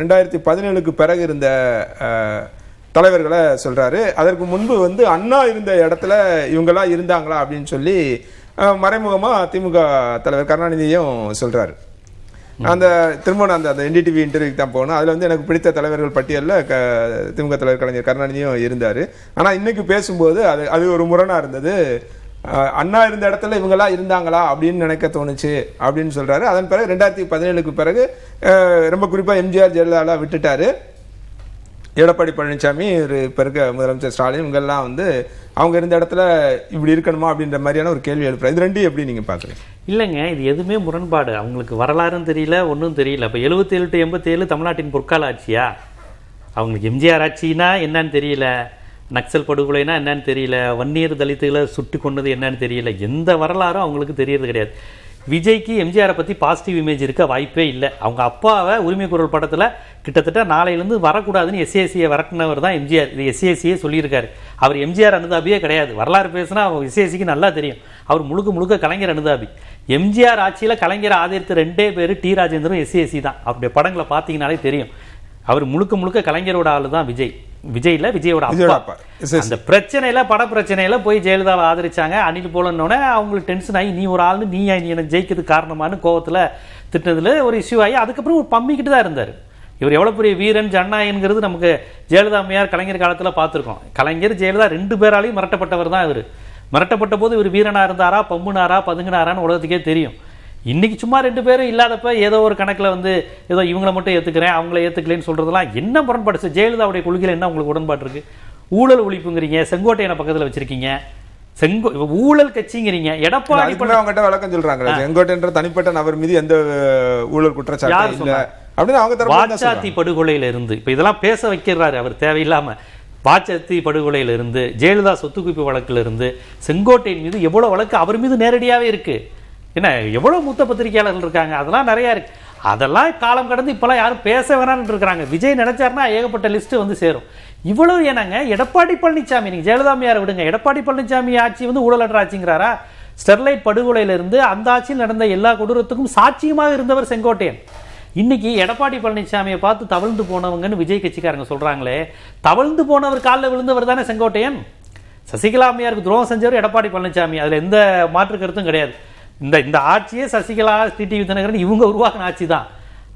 2017க்கு பிறகு இருந்த தலைவர்களை சொல்றாரு. அதற்கு முன்பு அண்ணா இருந்த இடத்துல இவங்கெல்லாம் இருந்தாங்களா அப்படின்னு சொல்லி மறைமுகமா திமுக தலைவர் கருணாநிதியும் சொல்றாரு. அந்த திரும்ப அந்த என்டிடிவி இன்டர்வியூக்கு தான் போகணும். அதில் எனக்கு பிடித்த தலைவர்கள் பட்டியலில் திமுக தலைவர் கலைஞர் கருணாநிதியும் இருந்தார். ஆனால் இன்னைக்கு பேசும்போது அது ஒரு முரணாக இருந்தது. அண்ணா இருந்த இடத்துல இவங்கெல்லாம் இருந்தாங்களா அப்படின்னு நினைக்க தோணுச்சு அப்படின்னு சொல்றாரு. அதன் பிறகு 2017க்கு பிறகு ரொம்ப குறிப்பாக எம்ஜிஆர் ஜெயலலிதாலாம் விட்டுட்டாரு. எடப்பாடி பழனிசாமி இப்போ இருக்க முதலமைச்சர் ஸ்டாலின் இவங்கெல்லாம் அவங்க இருந்த இடத்துல இப்படி இருக்கணுமா அப்படின்ற மாதிரியான ஒரு கேள்வி எழுப்புறாரு. இது ரெண்டும் எப்படி நீங்க பாக்குறீங்க? இல்லைங்க, இது எதுவுமே முரண்பாடு. அவங்களுக்கு வரலாறும் தெரியல, ஒன்றும் தெரியல. இப்போ 77 to 87 தமிழ்நாட்டின் பொற்கால ஆட்சியா? அவங்களுக்கு எம்ஜிஆர் ஆட்சினா என்னன்னு தெரியல, நக்சல் படுகொலைனா என்னன்னு தெரியல, வன்னியர் தலித்துகளை சுட்டு கொண்டது என்னன்னு தெரியல. எந்த வரலாறும் அவங்களுக்கு தெரியறது கிடையாது. விஜய்க்கு எம்ஜிஆரை பற்றி பாசிட்டிவ் இமேஜ் இருக்க வாய்ப்பே இல்லை. அவங்க அப்பாவை உரிமை குரல் படத்தில் கிட்டத்தட்ட நாளையிலேருந்து வரக்கூடாதுன்னு எஸ்ஏசியை விரட்டினவர் தான் எம்ஜிஆர். இது எஸ்ஏசியே சொல்லியிருக்காரு. அவர் எம்ஜிஆர் அனுதாபியே கிடையாது. வரலாறு பேசுனா அவர் எஸ்ஏசிக்கு நல்லா தெரியும். அவர் முழுக்க கலைஞர் அனுதாபி. எம்ஜிஆர் ஆட்சியில் கலைஞர் ஆதரித்த 2 பேர் டி ராஜேந்திரும் எஸ்ஏசி தான். அவருடைய படங்களை பார்த்தீங்கன்னாலே தெரியும். அவர் முழுக்க கலைஞரோட ஆளு தான் விஜயோட அப்பா. அந்த பிரச்சனையில பட பிரச்சனையில போய் ஜெயலலிதாவை ஆதரிச்சாங்க. அணில் போலன்னோடனே அவங்களுக்கு டென்ஷன் ஆகி நீ ஒரு ஆள்னு நீ எனக்கு ஜெயிக்கிறதுக்கு காரணமானு கோவத்தில் திட்டதுல ஒரு இஷ்யூ ஆகி அதுக்கப்புறம் பம்மிக்கிட்டு தான் இருந்தார். இவர் எவ்வளோ பெரிய வீரன் ஜன்னாயங்கிறது நமக்கு ஜெயலலிதா அம்மையார் கலைஞர் காலத்தில் பார்த்துருக்கோம். கலைஞர் ஜெயலலிதா 2 பேராலையும் மிரட்டப்பட்டவர் தான் இவர். மிரட்டப்பட்ட போது இவர் வீரனா இருந்தாரா, பம்புனாரா, பதுங்கினாரான்னு உலகத்துக்கே தெரியும். இன்னைக்கு சும்மா 2 பேரும் இல்லாதப்ப ஏதோ ஒரு கணக்கில் ஏதோ இவங்களை மட்டும் ஏற்றுக்கிறேன் அவங்கள ஏற்றுக்கலேன்னு சொல்றதெல்லாம் என்ன முரண்பாடு? ஜெயலலிதாவுடைய கொள்கையில் என்ன உங்களுக்கு உடன்பாடு இருக்கு? ஊழல் ஒழிப்புங்கிறீங்க, செங்கோட்டையனை பக்கத்தில் வச்சிருக்கீங்க, ஊழல் கட்சிங்கிறீங்க. எடப்பாடி அவங்ககிட்ட விளக்கம் சொல்றாங்க செங்கோட்டையன்ற தனிப்பட்ட நபர் மீது எந்த ஊழல் குற்றச்சாட்டு இல்லை அப்படின்னு அவங்க வாச்சாத்தி படுகொலையில இருந்து இப்ப இதெல்லாம் பேச வைக்கிறாரு அவர் தேவையில்லாம. வாச்சாத்தி படுகொலையில இருந்து, ஜெயலலிதா சொத்து குவிப்பு வழக்குல இருந்து, செங்கோட்டையின் மீது எவ்வளவு வழக்கு அவர் மீது நேரடியாவே இருக்கு. என்ன எவ்வளவு மூத்த பத்திரிகையாளர்கள் இருக்காங்க, அதெல்லாம் நிறைய இருக்கு. அதெல்லாம் காலம் கடந்து இப்பெல்லாம் யாரும் பேச வேணான்னு இருக்கிறாங்க. விஜய் நினைச்சாருன்னா ஏகப்பட்ட லிஸ்ட் சேரும். இவ்வளவு ஏனாங்க எடப்பாடி பழனிசாமி, நீங்க ஜெயலலிதாமையாரை விடுங்க, எடப்பாடி பழனிசாமி ஆட்சி ஊழலற்ற ஆட்சிங்கிறாரா? ஸ்டெர்லைட் படுகொலையில இருந்து அந்த ஆட்சியில் நடந்த எல்லா கொடூரத்துக்கும் சாட்சியமாக இருந்தவர் செங்கோட்டையன். இன்னைக்கு எடப்பாடி பழனிசாமியை பார்த்து தவழ்ந்து போனவங்கன்னு விஜய் கட்சிக்காரங்க சொல்றாங்களே, தவழ்ந்து போனவர் காலில் விழுந்தவர் தானே செங்கோட்டையன். சசிகலா அம்மையாருக்கு துரோகம் செஞ்சவர் எடப்பாடி பழனிசாமி, அதுல எந்த மாற்று கருத்தும் கிடையாது. இந்த ஆட்சியே சசிகலா, டிடிவி தினகரன் இவங்க உருவாக்கின ஆட்சி தான்.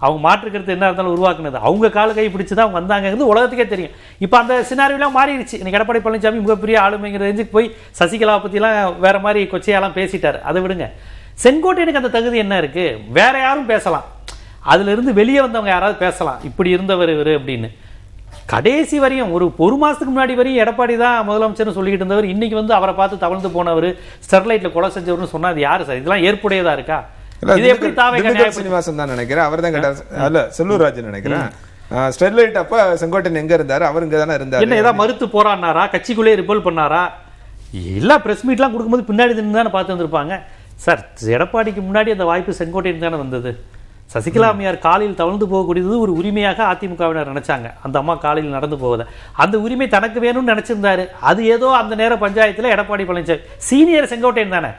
அவங்க மாற்றுக்கிறது என்ன இருந்தாலும் உருவாக்குனது அவங்க கால கை பிடிச்சி தான் அவங்க வந்தாங்கிறது உலகத்துக்கே தெரியும். இப்போ அந்த சினாரியோலாம் மாறிடுச்சு. இன்னைக்கு எடப்பாடி பழனிசாமி மிகப்பெரிய ஆளுமைங்கிற ரேஞ்சுக்கு போய் சசிகலா பற்றிலாம் வேற மாதிரி கொச்சையாலாம் பேசிட்டார். அதை விடுங்க. செங்கோட்டையனுக்கு அந்த தகுதி என்ன இருக்கு? வேற யாரும் பேசலாம், அதுல இருந்து வெளியே வந்தவங்க யாராவது பேசலாம், இப்படி இருந்தவர் இவர் அப்படின்னு. கடைசி வரையும் ஒரு மாசத்துக்கு முன்னாடி வரையும் எடப்பாடி தான் முதலமைச்சர் சொல்லிக்கிட்டு இருந்தவர். இன்னைக்கு அவரை பார்த்து தவழ்ந்து போனவர், ஸ்டெர்லைட்ல கொலை செஞ்சவர்னு சொன்னா அது யாரு சார்? இதெல்லாம் ஏற்புடையதா இருக்கா? இது எப்படி சீனிவாசன் தான் நினைக்கிறேன், அவர் தான் கேட்டார். அல்ல செல்லூர் ராஜ் நினைக்கிறேன். ஸ்டெர்லைட் அப்ப செங்கோட்டையன் எங்க இருந்தாரு? அவர் இங்க தானே இருந்தாரு. என்ன ஏதாவது மறுத்து போராடினாரா? கட்சிக்குள்ளே ரிப்போல் பண்ணாரா? எல்லாம் பிரஸ் மீட்லாம் கொடுக்கும்போது பின்னாடி தானே பார்த்து வந்திருப்பாங்க சார். எடப்பாடிக்கு முன்னாடி அந்த வாய்ப்பு செங்கோட்டையன் தானே வந்தது. சசிகலா அம்மையார் காலையில் தவழ்ந்து போகக்கூடியது ஒரு உரிமையாக அதிமுகவினர் நினைச்சாங்க. அந்த அம்மா காலையில் நடந்து போவதை அந்த உரிமை தனக்கு வேணும்னு நினைச்சிருந்தாரு. அது ஏதோ அந்த நேர பஞ்சாயத்தில் எடப்பாடி பழனிசாமி சீனியர் செங்கோட்டையன் தானே.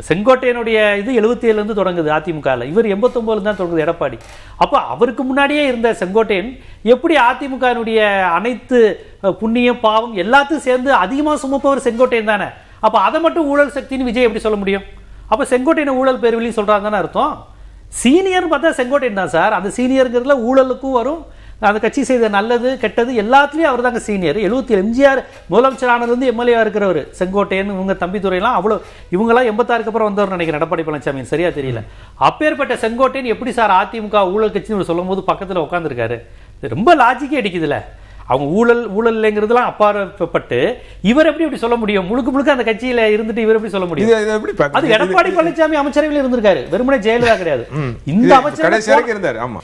செங்கோட்டையனுடைய இது 77 தொடங்குது அதிமுகவில், இவர் 89 தான் தொடங்குது எடப்பாடி. அப்போ அவருக்கு முன்னாடியே இருந்த செங்கோட்டையன் எப்படி அதிமுகவினுடைய அனைத்து புண்ணியம் பாவம் எல்லாத்தையும் சேர்ந்து அதிகமாக சுமப்பவர் செங்கோட்டையன் தானே. அப்போ அதை மட்டும் ஊழல் சக்தின்னு விஜய் எப்படி சொல்ல முடியும்? அப்போ செங்கோட்டையனை ஊழல் பேர்வழின்னு சொல்றாங்கன்னு அர்த்தம். சீனியர் பார்த்தா செங்கோட்டையன் தான் சார். அந்த சீனியருங்கிறதுல ஊழலுக்கும் வரும், அந்த கட்சி செய்த நல்லது கெட்டது எல்லாத்துலேயும் அவர் தாங்க சீனியர். 77 எம்ஜிஆர் முதலமைச்சர் ஆனது எம்எல்ஏவா இருக்கிறவர் செங்கோட்டையன். இவங்க தம்பித்துறையெல்லாம் அவ்வளோ, இவங்கெல்லாம் 86க்கு அப்புறம் வந்தவர் நினைக்கிறேன் எடப்பாடி பழனிசாமி, சரியா தெரியல. அப்பேற்பட்ட செங்கோட்டையன் எப்படி சார் அதிமுக ஊழல் கட்சின்னு சொல்லும் போது பக்கத்தில் உட்காந்துருக்காரு? ரொம்ப லாஜிக்கே அடிக்குதுல்ல. அவங்க ஊழல் இல்லைங்கிறதுலாம் அப்பாற்பட்டு இவர் எப்படி இப்படி சொல்ல முடியும்? முழுக்க அந்த கட்சியில இருந்துட்டு இவர் எப்படி சொல்ல முடியும்? அது எடப்பாடி பழனிசாமி அமைச்சரவையில் இருந்திருக்காரு, வெறுமனே ஜெயலலிதா கிடையாது. இந்த அமைச்சர் இருந்தாரு. ஆமா.